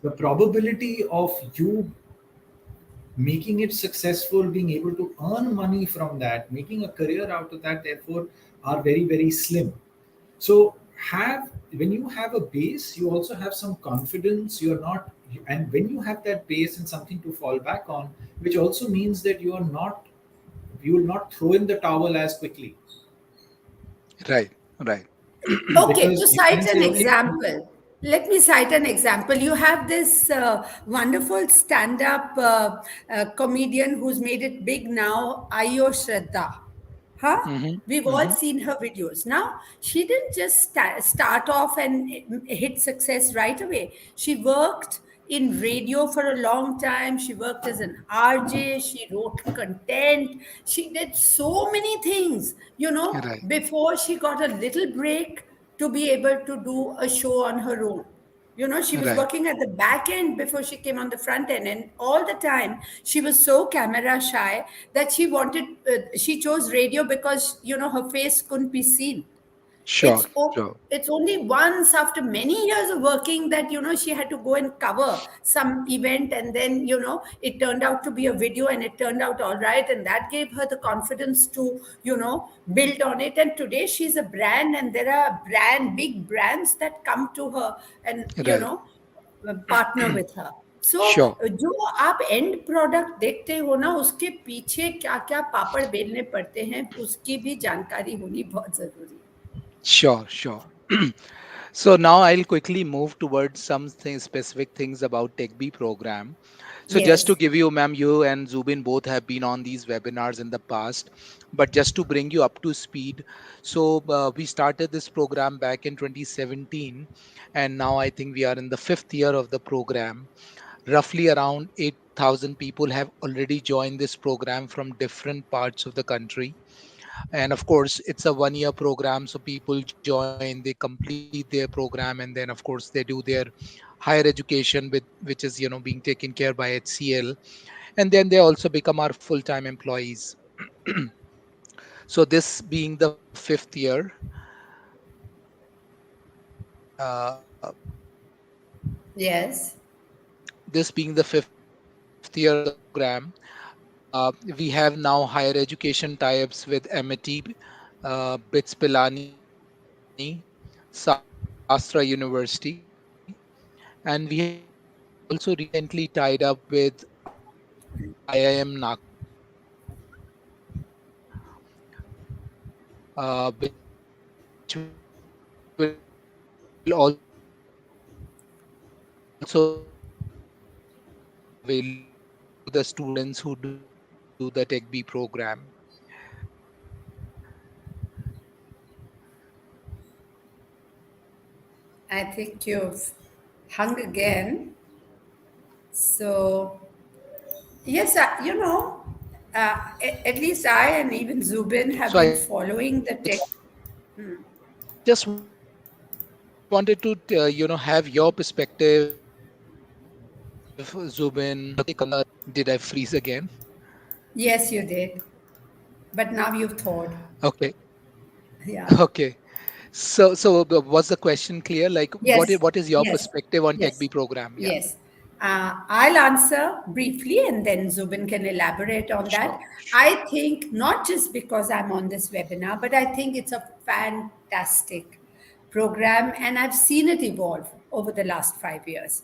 the probability of you making it successful, being able to earn money from that, making a career out of that, therefore, are very, very slim. So when you have a base, you also have some confidence. And when you have that base and something to fall back on, which also means that you will not throw in the towel as quickly. Right. Okay, to cite an example. Let me cite an example. You have this wonderful stand up comedian who's made it big now, Ayo Shraddha. Huh? We've all Mm-hmm. seen her videos. Now, she didn't just start off and hit success right away. She worked in radio for a long time. She worked as an RJ. She wrote content. She did so many things, Right. before she got a little break to be able to do a show on her own. She was Right. working at the back end before she came on the front end. And all the time, she was so camera shy that she chose radio because, her face couldn't be seen. Sure. Sure. It's only once after many years of working that she had to go and cover some event, and then it turned out to be a video, and it turned out all right, and that gave her the confidence to build on it. And today she's a brand, and there are big brands that come to her and Right. partner with her. So Sure. जो आप and product देखते हो ना, उसके पीछे क्या क्या पापड़ बेलने पड़ते हैं, उसकी भी जानकारी होनी बहुत जरूरी है. Sure. Sure. So now I'll quickly move towards something specific things about TechBee program. So just to Yes. give you, ma'am, you and Zubin both have been on these webinars in the past, but just to bring you up to speed. So we started this program back in 2017, and now I think we are in the fifth year of the program. Roughly around 8,000 people have already joined this program from different parts of the country. And of course, it's a 1 year program, so people join, they complete their program, and then of course they do their higher education with which is being taken care by HCL, and then they also become our full-time employees. So this being the fifth year, uh, Yes. this being the fifth year of the program, we have now higher education tie-ups with MIT, BITS Pilani, Sastra University, and we have also recently tied up with IIM Nagpur, which will also be available to the students who do the TechBee program. I think you've hung again. So, yes, at least I and even Zubin have been following the tech. So I just wanted to, have your perspective, Zubin. Did I freeze again? Yes, you did. But now you've thawed. Okay. Yeah. Okay. So was the question clear? Like, Yes, what is your yes, perspective on yes, TechBee program? Yeah. yes. I'll answer briefly, and then Zubin can elaborate on that. Sure. Sure. I think not just because I'm on this webinar, but I think it's a fantastic program, and I've seen it evolve over the last 5 years.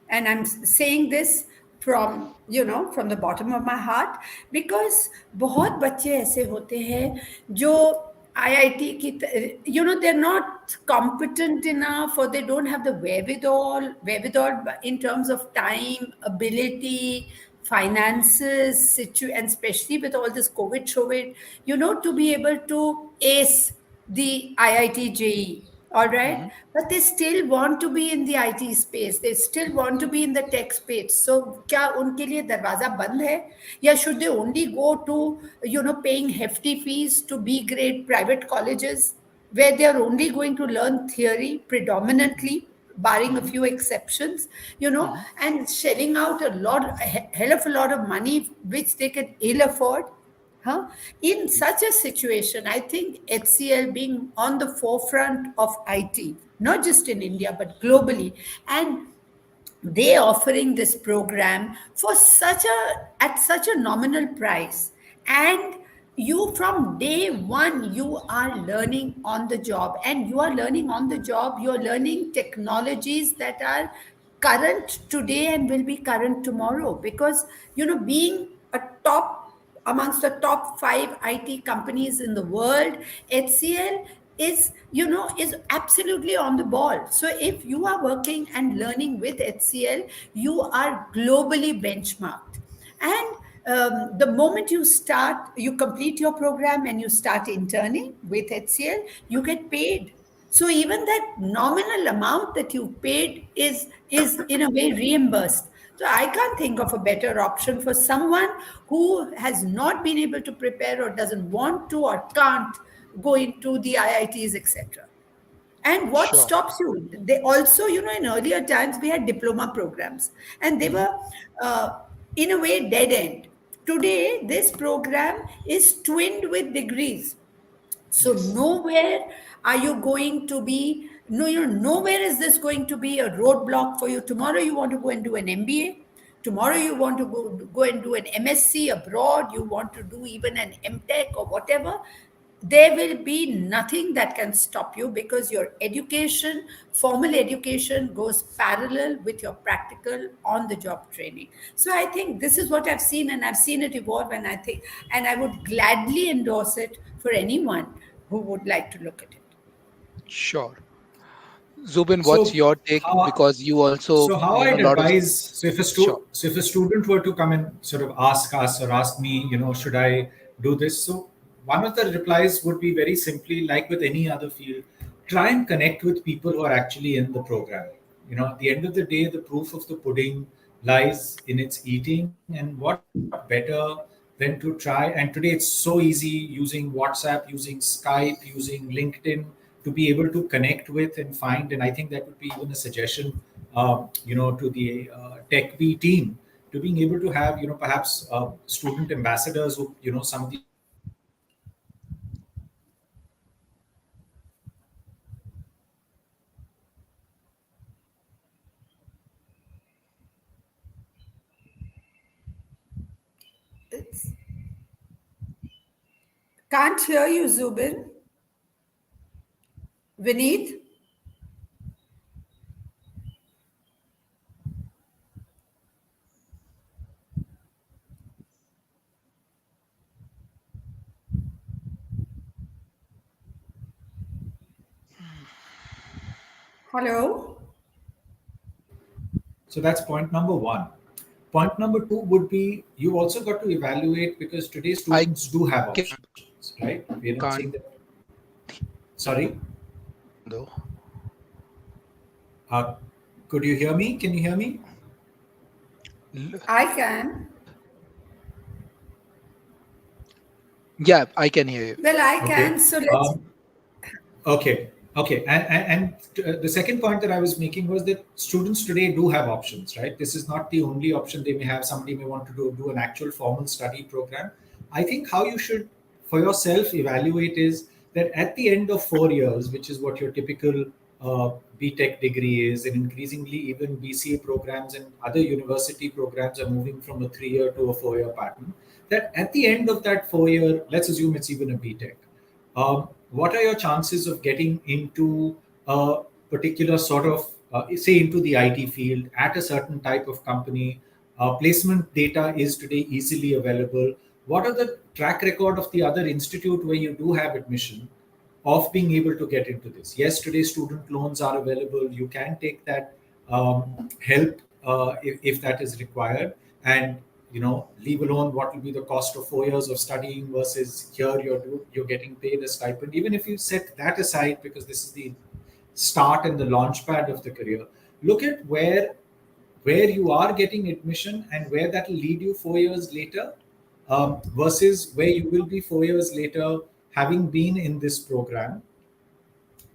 And I'm saying this from the bottom of my heart, because बहुत बच्चे ऐसे होते हैं जो IIT they're not competent enough, or they don't have the wherewithal in terms of time, ability, finances, and especially with all this COVID, to be able to ace the IIT JEE. All right. Mhm. But they still want to be in the IT space. They still want to be in the tech space. So, क्या उनके लिए दरवाजा बंद है? या should they only go to, paying hefty fees to B grade private colleges where they are only going to learn theory predominantly, barring a Mhm. few exceptions, Mhm. and shelling out a hell of a lot of money which they can ill afford. Huh? In such a situation, I think HCL being on the forefront of IT, not just in India, but globally, and they offering this program for at such a nominal price, and you from day one you are learning on the job, and you are learning on the job, you're learning technologies that are current today and will be current tomorrow, because being a amongst the top 5 IT companies in the world, HCL is, is absolutely on the ball. So if you are working and learning with HCL, you are globally benchmarked. And the moment you complete your program and you start interning with HCL, you get paid. So even that nominal amount that you paid is in a way reimbursed. So I can't think of a better option for someone who has not been able to prepare or doesn't want to or can't go into the IITs, etc. And what Sure. stops you? They also, in earlier times, we had diploma programs and they Mhm. were, uh, in a way, dead end. Today, this program is twinned with degrees. So Yes. nowhere are you going to be, no, nowhere is this going to be a roadblock for you. Tomorrow you want to go and do an MBA. Tomorrow you want to go and do an MSc abroad. You want to do even an MTech or whatever. There will be nothing that can stop you because your education, formal education, goes parallel with your practical on the job training. So I think this is what I've seen, and I've seen it evolve, and I think, and I would gladly endorse it for anyone who would like to look at it. Sure. Zubin, what's So your take? how Because you also, so how a I'd lot of. advise, Sure. so if a student were to come and sort of ask us or ask me, should I do this? So one of the replies would be very simply, like with any other field, try and connect with people who are actually in the program. At the end of the day, the proof of the pudding lies in its eating, and what better than to try. And today it's so easy using WhatsApp, using Skype, using LinkedIn to be able to connect with and find. And I think that would be even a suggestion, to the TechBee team, to being able to have, perhaps student ambassadors who, some of these students who are It's, can't hear you, Zubin. Vineet? Hello? So that's point number one. Point number two would be, you also got to evaluate, because today I students do have can, options, right? We're not saying can't that. Sorry, though. uh, could you hear me? Can you hear me? L- I can. Yeah, I can hear you. Well, I can. Okay. So let's. Okay. Okay. And the second point that I was making was that students today do have options, right? This is not the only option they may have. Somebody may want to do an actual formal study program. I think how you should, for yourself, evaluate is that at the end of 4 years, which is what your typical BTech degree is, and increasingly even BCA programs and other university programs are moving from a 3 year to a 4 year pattern, that at the end of that 4 year, let's assume it's even a BTech, what are your chances of getting into a particular sort of, say, into the IT field at a certain type of company? Placement data is today easily available. What are the track record of the other institute where you do have admission of being able to get into this? Yes, today student loans are available. You can take that help if that is required, and leave alone what will be the cost of 4 years of studying versus here you're getting paid a stipend. Even if you set that aside, because this is the start and the launch pad of the career, look at where you are getting admission and where that will lead you 4 years later, versus where you will be 4 years later having been in this program,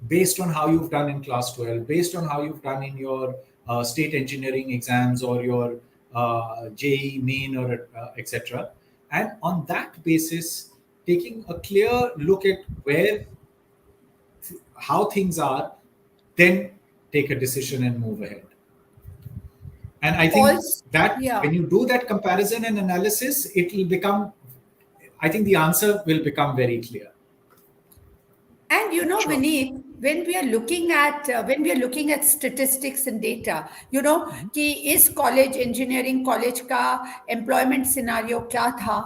based on how you've done in class 12, based on how you've done in your state engineering exams or your JE main or etc. And on that basis, taking a clear look at how things are, then take a decision and move ahead. And I think Also, that yeah. when you do that comparison and analysis, it will become, I think the answer will become very clear. And Sure. Vineet, when we are looking at statistics and data, Mhm. कि इस college engineering college का employment scenario क्या था,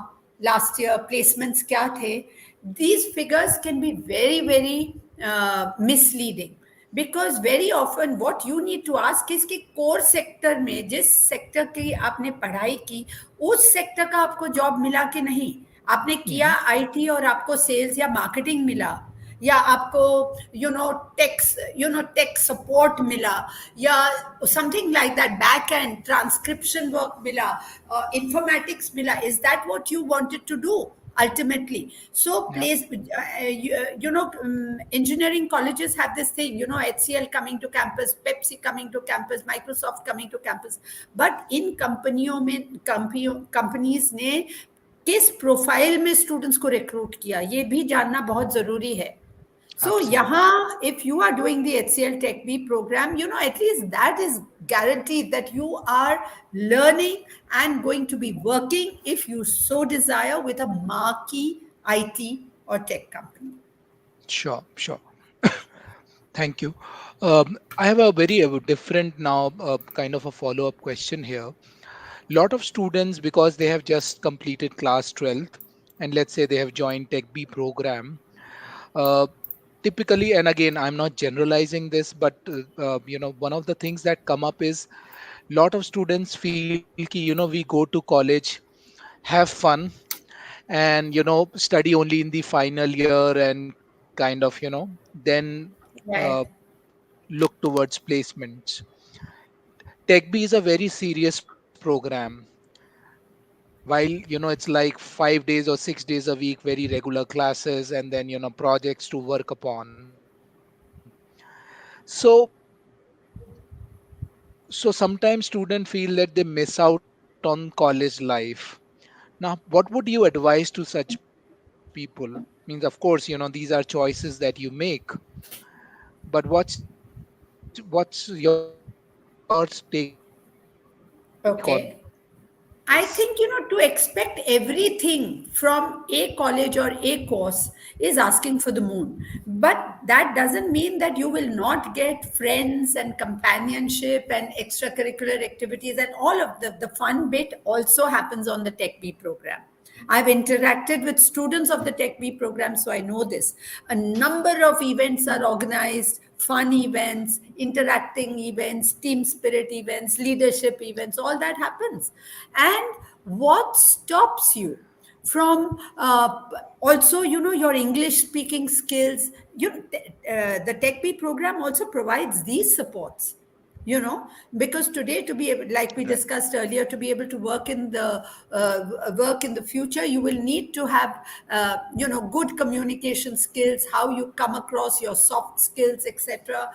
last year placements क्या थे, these figures can be very, very misleading. Because very often what you need to ask is कि core sector में जिस sector की आपने पढ़ाई की उस sector का आपको job मिला कि नहीं, आपने किया IT और आपको sales या marketing मिला, या आपको tech support मिला, या something like that, back end transcription work मिला, informatics मिला. Is that what you wanted to do ultimately? So place, engineering colleges have this thing, HCL coming to campus, Pepsi coming to campus, Microsoft coming to campus. But in companies ने किस profile में students को recruit किया, ये भी जानना बहुत जरूरी है. So Absolutely. yahan, if you are doing the HCL TechBee program, at least that is guaranteed that you are learning and going to be working, if you so desire, with a marquee IT or tech company. Sure. Thank you. I have a very different now kind of a follow-up question here. Lot of students, because they have just completed class 12th, and let's say they have joined Tech B program, uh, typically, and again, I'm not generalizing this, but one of the things that come up is lot of students feel ki, we go to college, have fun, and study only in the final year, and kind of then uh, Right. look towards placements. Tech B is a very serious program. While it's like 5 days or 6 days a week, very regular classes, and then projects to work upon. So so sometimes students feel that they miss out on college life. Now, what would you advise to such people? Means, of course, these are choices that you make, but what's your take on this? Okay. I think, to expect everything from a college or a course is asking for the moon. But that doesn't mean that you will not get friends and companionship and extracurricular activities, and all of the fun bit also happens on the Tech B program. I've interacted with students of the Tech B program, so I know this. A number of events are organized, fun events, interacting events, team spirit events, leadership events, all that happens. And what stops you from also, your English speaking skills? The Tech B program also provides these supports, because today, to be able, like we Right. discussed earlier, to be able to work in the future, you will need to have good communication skills, how you come across, your soft skills, etc.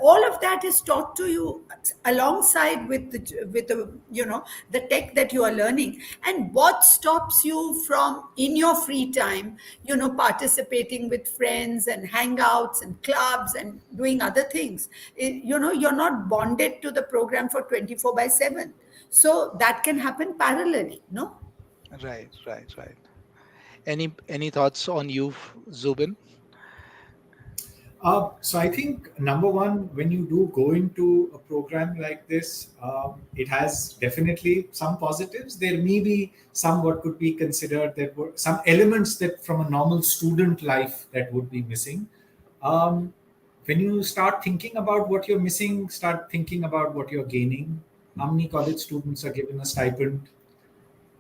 All of that is taught to you alongside with the tech that you are learning. And what stops you from, in your free time, participating with friends and hangouts and clubs and doing other things? You're not bonded to the program for 24/7, so that can happen parallelly, no? Right. Any thoughts on you, Zubin? So I think number one, when you do go into a program like this, it has definitely some positives. There may be some what could be considered that were some elements that from a normal student life that would be missing. When you start thinking about what you're missing, start thinking about what you're gaining. How many college students are given a stipend?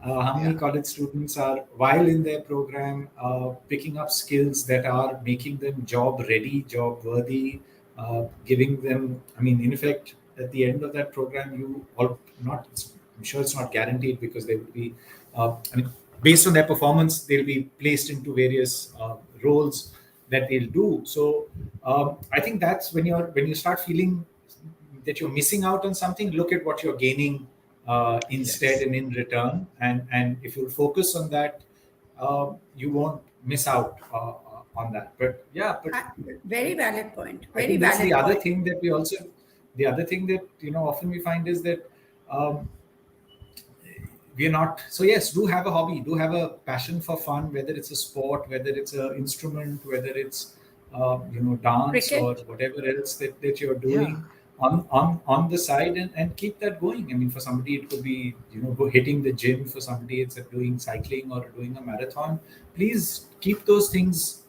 How many Yeah. college students are, while in their program, picking up skills that are making them job ready, job worthy, giving them, I mean, in effect, at the end of that program, you all not, I'm sure it's not guaranteed because they will be, I mean, based on their performance, they'll be placed into various roles that they'll do. So I think that's when you start feeling that you're missing out on something, look at what you're gaining instead Yes. and in return, and if you focus on that, you won't miss out on that. But yeah, but Very valid point. I Very think that's the valid other point. thing that we also, the other thing that often we find is that um, we're not, so yes, do have a hobby, do have a passion for fun, whether it's a sport, whether it's an instrument, whether it's dance or Cricket. whatever else that you're Yeah. doing on the side, and keep that going. I mean, for somebody it could be go hitting the gym, for somebody it's doing cycling or doing a marathon. Please keep those things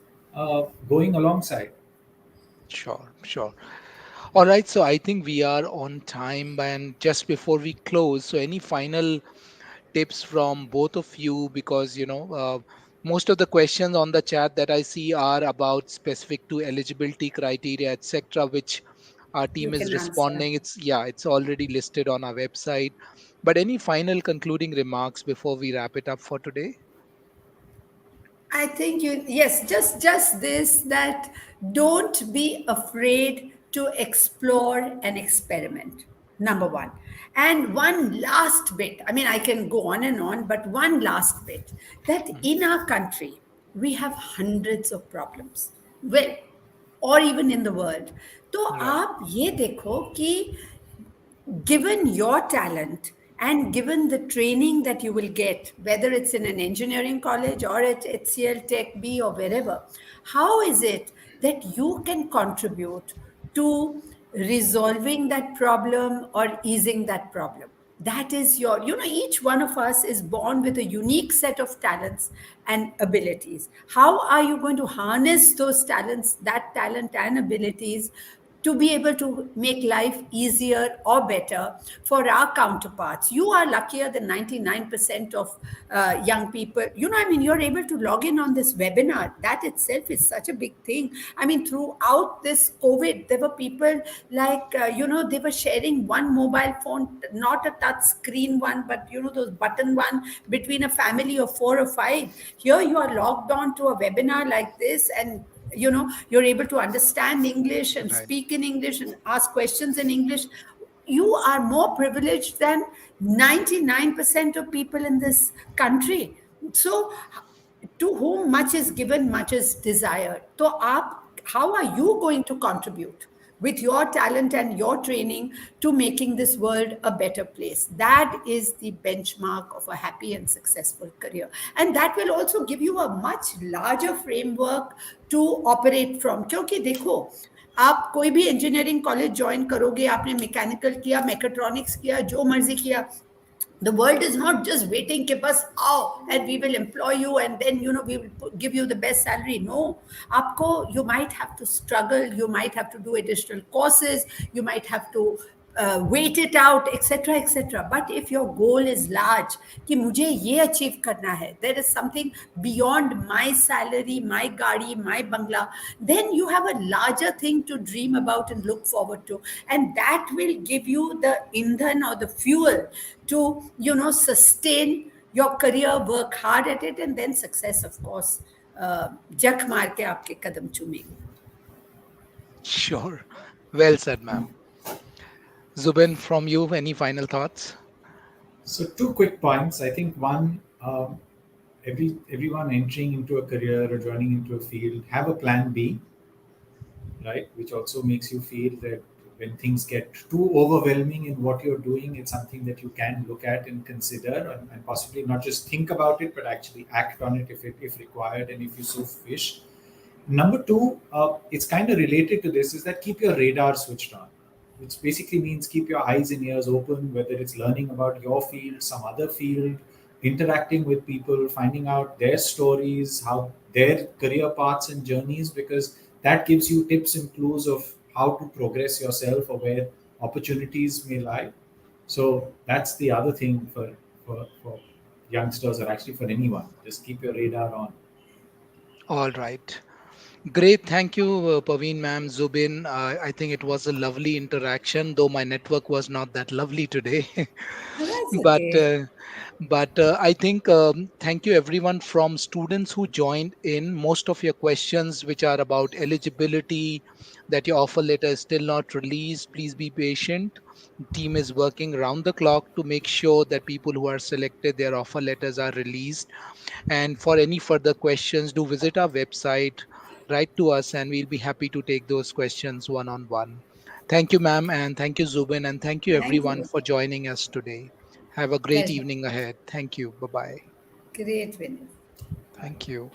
going alongside. Sure, sure. All right, so I think we are on time. And just before we close, so any final tips from both of you? Because, most of the questions on the chat that I see are about specific to eligibility criteria, etc., which our You team is can answer. responding. It's already listed on our website. But any final concluding remarks before we wrap it up for today? I think yes, just this, that don't be afraid to explore and experiment. Number one. And one last bit, I mean, I can go on and on, but one last bit, that Mhm. in our country, we have hundreds of problems. Well, or even in the world. तो Right. आप ये देखो कि given your talent and given the training that you will get, whether it's in an engineering college or at HCL TechBee or wherever, how is it that you can contribute to resolving that problem or easing that problem? That is each one of us is born with a unique set of talents and abilities. How are you going to harness those talents, that talent and abilities, to be able to make life easier or better for our counterparts? You are luckier than 99% of young people. I mean, you're able to log in on this webinar. That itself is such a big thing. I mean, throughout this COVID, there were people like, they were sharing one mobile phone, not a touch screen one, but, those button one, between a family of 4 or 5. Here you are logged on to a webinar like this, and you're able to understand English and Right. speak in English and ask questions in English. You are more privileged than 99% of people in this country. So to whom much is given, much is desired. So how are you going to contribute with your talent and your training to making this world a better place? That is the benchmark of a happy and successful career. And that will also give you a much larger framework to operate from. क्योंकि देखो, आप कोई भी engineering college join करोगे, आपने mechanical किया, mechatronics किया, जो मर्जी किया, the world is not just waiting ke bas aao and we will employ you and then we will give you the best salary. No, aapko, you might have to struggle, you might have to do additional courses, you might have to wait it out, etc, etc. But if your goal is large, कि मुझे ये achieve करना है, there is something beyond my salary, my gadi, my bangla, then you have a larger thing to dream about and look forward to, and that will give you the indhan or the fuel to sustain your career, work hard at it, and then success, of course, jak maar ke aapke kadam chumegi. Sure. Well said, ma'am. Zubin, from you, any final thoughts? So two quick points. I think one, everyone entering into a career or joining into a field, have a plan B, right? Which also makes you feel that when things get too overwhelming in what you're doing, it's something that you can look at and consider, and possibly not just think about it, but actually act on it if required and if you so wish. Number two, it's kind of related to this, is that keep your radar switched on, which basically means keep your eyes and ears open, whether it's learning about your field, some other field, interacting with people, finding out their stories, how their career paths and journeys, because that gives you tips and clues of how to progress yourself or where opportunities may lie. So that's the other thing for youngsters, or actually for anyone. Just keep your radar on. All right. Great. Thank you, Paveen ma'am, Zubin. I think it was a lovely interaction, though my network was not that lovely today. That's but okay. uh, but I think thank you everyone from students who joined in. Most of your questions, which are about eligibility, that your offer letter is still not released, please be patient. Team is working round the clock to make sure that people who are selected, their offer letters are released. And for any further questions, do visit our website, write to us, and we'll be happy to take those questions one on one. Thank you, ma'am, and thank you, Zubin, and thank you Thank everyone you. for joining us today. Have a great Pleasure. evening ahead. Thank you. Bye bye. Great, Vinny. Thank you.